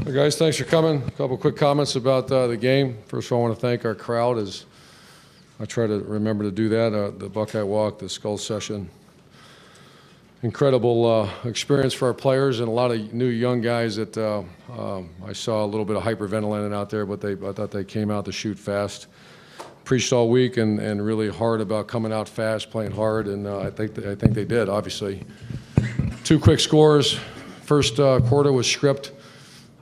Hey guys, thanks for coming. A couple quick comments about the game. First of all, I want to thank our crowd. As I try to remember to do that. The Buckeye Walk, the Skull Session. Incredible experience for our players and a lot of new young guys that I saw a little bit of hyperventilating out there, but I thought they came out to shoot fast. Preached all week and really hard about coming out fast, playing hard, and I think they did. Obviously, 2 quick scores. First quarter was script.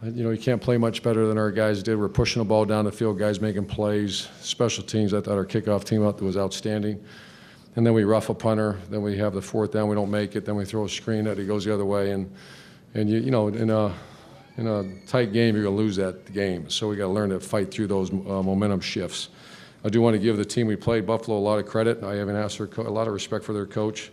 You can't play much better than our guys did. We're pushing the ball down the field, guys making plays. Special teams, I thought our kickoff team out there was outstanding. And then we rough a punter. Then we have the 4th down, we don't make it. Then we throw a screen that he goes the other way. And in a tight game, you're gonna lose that game. So we got to learn to fight through those momentum shifts. I do want to give the team we played, Buffalo, a lot of credit. I haven't asked a lot of respect for their coach.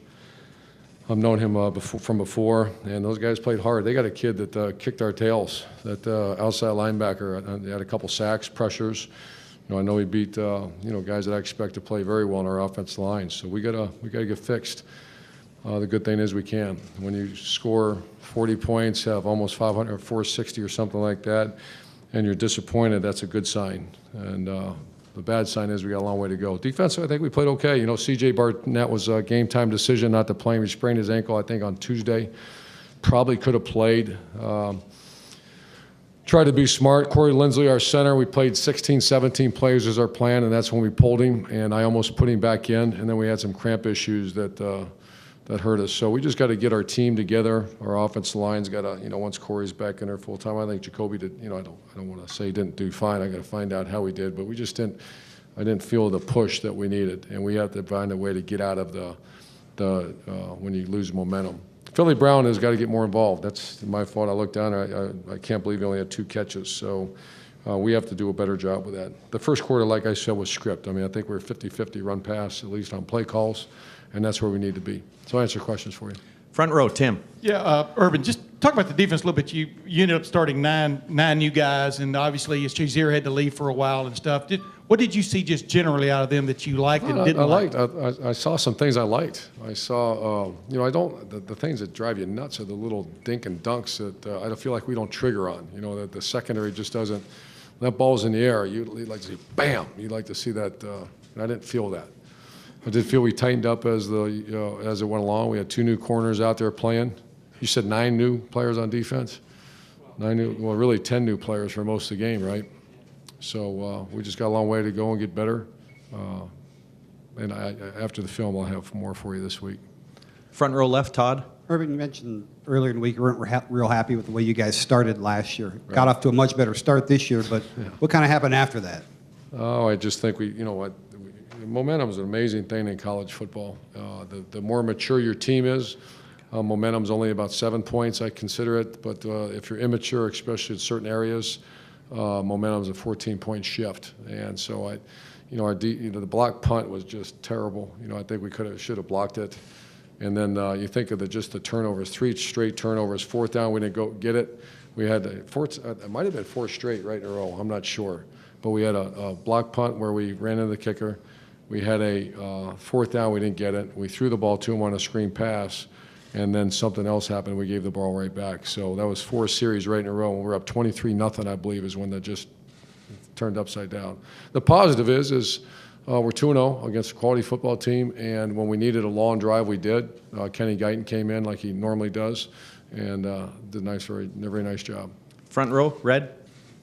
I've known him from before, and those guys played hard. They got a kid that kicked our tails, that outside linebacker. They had a couple sacks, pressures. I know he beat guys that I expect to play very well in our offensive line. So we gotta get fixed. The good thing is we can. When you score 40 points, have almost 500 or 460 or something like that, and you're disappointed, that's a good sign. And the bad sign is we got a long way to go. Defense, I think we played okay. C.J. Barnett was a game-time decision not to play him. He sprained his ankle, I think, on Tuesday. Probably could have played. Tried to be smart. Corey Lindsley, our center, we played 16, 17 players as our plan, and that's when we pulled him, and I almost put him back in, and then we had some cramp issues that hurt us. So we just got to get our team together. Our offensive line's got to, once Corey's back in there full time, I think Jacoby did, I don't want to say he didn't do fine. I got to find out how he did, but I didn't feel the push that we needed, and we have to find a way to get out of when you lose momentum. Philly Brown has got to get more involved. That's my fault. I looked down, I can't believe he only had 2 catches, so we have to do a better job with that. The first quarter, like I said, was script. I think we're 50-50 run pass, at least on play calls, and that's where we need to be. So I'll answer questions for you. Front row, Tim. Yeah, Urban, just talk about the defense a little bit. You ended up starting nine new guys, and obviously Shazier had to leave for a while and stuff. What did you see just generally out of them that you liked and didn't like? I saw some things I liked. I saw, the things that drive you nuts are the little dink and dunks that I feel like we don't trigger on. That the secondary just doesn't, that ball's in the air, you'd like to see, bam! You'd like to see that, and I didn't feel that. I did feel we tightened up as it went along. We had 2 new corners out there playing. You said 9 new players on defense? 9 new, well, really 10 new players for most of the game, right? So we just got a long way to go and get better. And after the film, I'll have more for you this week. Front row left, Todd. Urban, you mentioned earlier in the week you weren't real happy with the way you guys started last year. Right. Got off to a much better start this year, but what kind of happened after that? Oh, I just think momentum is an amazing thing in college football. The more mature your team is, momentum's only about 7 points, I consider it. But if you're immature, especially in certain areas, momentum's a 14-point shift. And so the block punt was just terrible. I think we should have blocked it. And then you think of the turnovers, 3 straight turnovers. 4th down, we didn't go get it. We had it might have been 4 straight right in a row. I'm not sure. But we had a block punt where we ran into the kicker. We had a 4th down, we didn't get it. We threw the ball to him on a screen pass, and then something else happened. We gave the ball right back. So that was 4 series right in a row. When we're up 23-0, I believe, is when that just turned upside down. The positive is we're 2-0 against a quality football team, and when we needed a long drive, we did. Kenny Guyton came in like he normally does, and did a very nice job. Front row, red.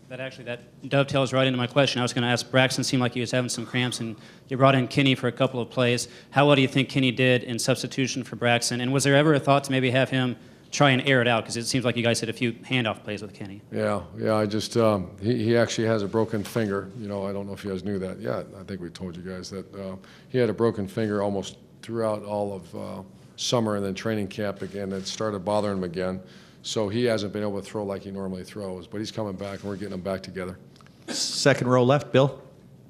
That dovetails right into my question. I was going to ask, Braxton seemed like he was having some cramps, and you brought in Kenny for a couple of plays. How well do you think Kenny did in substitution for Braxton? And was there ever a thought to maybe have him try and air it out? Because it seems like you guys had a few handoff plays with Kenny. Yeah. I just he actually has a broken finger. I don't know if you guys knew that. Yeah, I think we told you guys that he had a broken finger almost throughout all of summer and then training camp again. It started bothering him again. So he hasn't been able to throw like he normally throws, but he's coming back, and we're getting him back together. Second row left, Bill.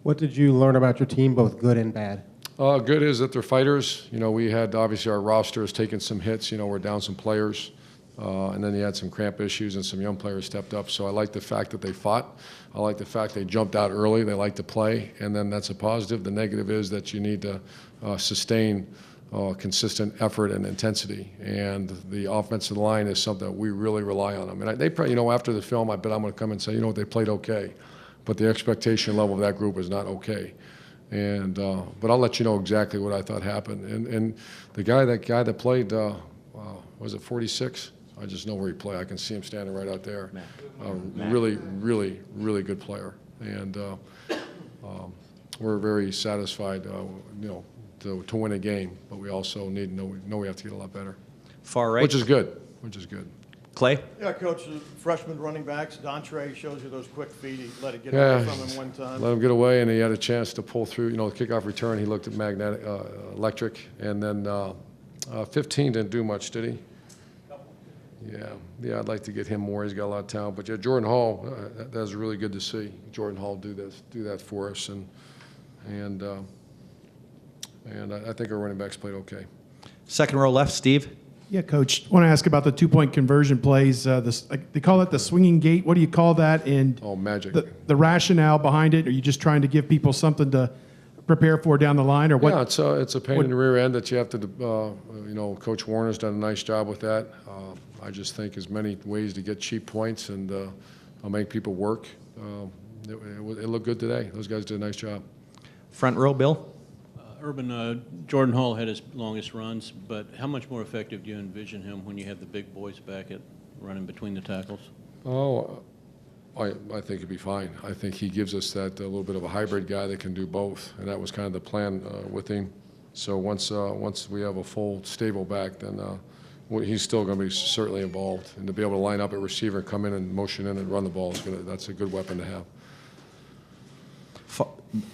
What did you learn about your team, both good and bad? Good is that they're fighters. We had, obviously, our roster has taken some hits. We're down some players. And then you had some cramp issues, and some young players stepped up. So I like the fact that they fought. I like the fact they jumped out early. They like to play, and then that's a positive. The negative is that you need to sustain consistent effort and intensity. And the offensive line is something that we really rely on. I mean, they probably, after the film, I bet I'm going to come and say, they played okay. But the expectation level of that group is not okay. And but I'll let you know exactly what I thought happened. And the guy that played, was it 46? I just know where he played. I can see him standing right out there. Really, really, really good player. And we're very satisfied, to win a game. But we also need to know we have to get a lot better. Far right. Which is good. Clay. Yeah, Coach, the freshman running backs, Dontre shows you those quick feet. He let it get away from him one time. Let him get away, and he had a chance to pull through. The kickoff return, he looked at electric. And then 15 didn't do much, did he? Yeah, I'd like to get him more. He's got a lot of talent. But yeah, Jordan Hall, that was really good to see. Jordan Hall do that for us, and I think our running backs played okay. Second row left, Steve. Yeah, Coach. I want to ask about the two-point conversion plays. They call it the swinging gate. What do you call that? And Magic. The rationale behind it. Are you just trying to give people something to prepare for down the line, or what? Yeah, it's a pain in the rear end that you have to. Coach Warner's done a nice job with that. I just think there's many ways to get cheap points and make people work. It looked good today. Those guys did a nice job. Front row, Bill. Urban, Jordan Hall had his longest runs, but how much more effective do you envision him when you have the big boys back at running between the tackles? Oh, I think he'd be fine. I think he gives us that little bit of a hybrid guy that can do both, and that was kind of the plan with him. So once we have a full stable back, then he's still going to be certainly involved, and to be able to line up at receiver, come in and motion in and run the ball that's a good weapon to have.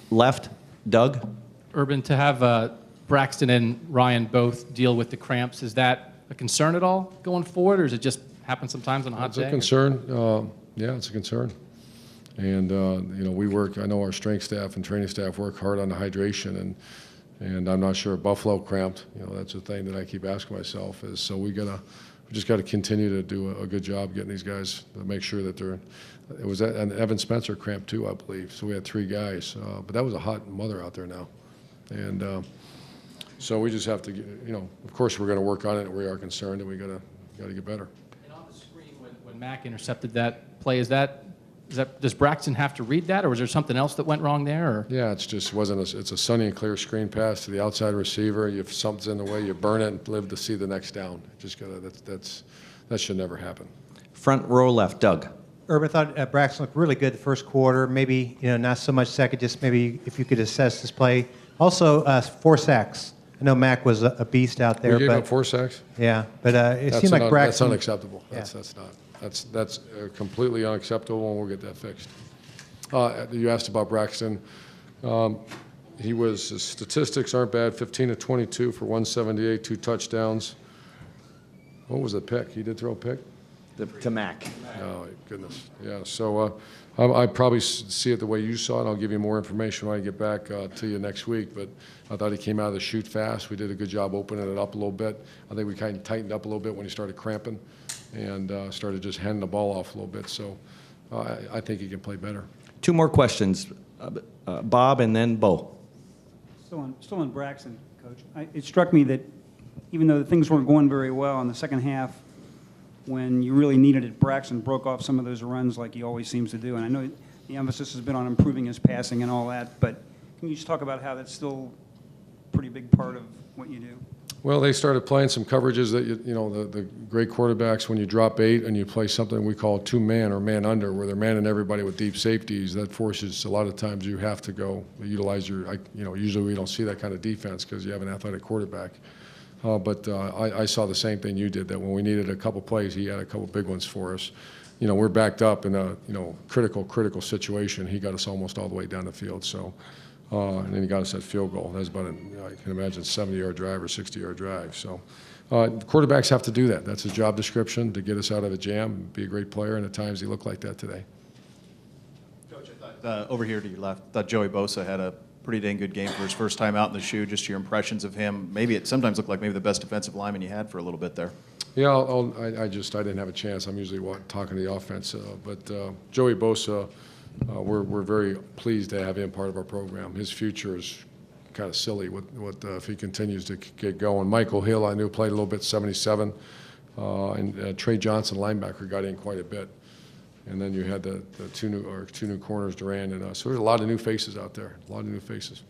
Left, Doug. Urban, to have Braxton and Ryan both deal with the cramps, is that a concern at all going forward, or does it just happen sometimes on a hot day? It's a concern. Yeah, it's a concern. And, we work, I know our strength staff and training staff work hard on the hydration, and I'm not sure if Buffalo cramped. That's the thing that I keep asking myself is, so we just got to continue to do a good job getting these guys to make sure that and Evan Spencer cramped too, I believe. So we had 3 guys. But that was a hot mother out there now. And so we just have to, of course we're going to work on it, and we are concerned, and we got to get better. And on the screen, when Mack intercepted that play, does Braxton have to read that, or was there something else that went wrong there? Or? Yeah, it's a sunny and clear screen pass to the outside receiver. If something's in the way, you burn it and live to see the next down. That should never happen. Front row left, Doug. Urban, I thought Braxton looked really good the first quarter. Maybe not so much second. Just maybe if you could assess this play. Also, 4 sacks. I know Mack was a beast out there. We gave up 4 sacks. Yeah, but it seemed like Braxton. That's unacceptable. Yeah. That's completely unacceptable, and we'll get that fixed. You asked about Braxton. His statistics aren't bad. 15 to 22 for 178, 2 touchdowns. What was the pick? He did throw a pick? To Mack. Oh, goodness. Yeah, so I probably see it the way you saw it. I'll give you more information when I get back to you next week. But I thought he came out of the chute fast. We did a good job opening it up a little bit. I think we kind of tightened up a little bit when he started cramping and started just handing the ball off a little bit. So I think he can play better. 2 more questions. Bob and then Bo. Still on Braxton, Coach. It struck me that even though things weren't going very well in the second half, when you really needed it, Braxton broke off some of those runs like he always seems to do. And I know the emphasis has been on improving his passing and all that, but can you just talk about how that's still a pretty big part of what you do? Well, they started playing some coverages that, the great quarterbacks, when you drop 8 and you play something we call 2-man or man under, where they're manning everybody with deep safeties, that forces a lot of times you have to go utilize usually we don't see that kind of defense because you have an athletic quarterback. But I saw the same thing you did, that when we needed a couple plays, he had a couple big ones for us. We're backed up in a critical situation. He got us almost all the way down the field. So, and then he got us that field goal. That's about I can imagine 70-yard drive or 60-yard drive. So, quarterbacks have to do that. That's his job description, to get us out of a jam and be a great player. And at times he looked like that today. Coach, I thought over here to your left, I thought Joey Bosa had a pretty dang good game for his first time out in the shoe. Just your impressions of him. Maybe it sometimes looked like maybe the best defensive lineman you had for a little bit there. Yeah, I didn't have a chance. I'm usually talking to the offense, but Joey Bosa, we're very pleased to have him part of our program. His future is kind of silly if he continues to get going. Michael Hill, I knew, played a little bit, 77, and Trey Johnson, linebacker, got in quite a bit. And then you had the two new corners, Duran and us. So there's a lot of new faces out there, a lot of new faces.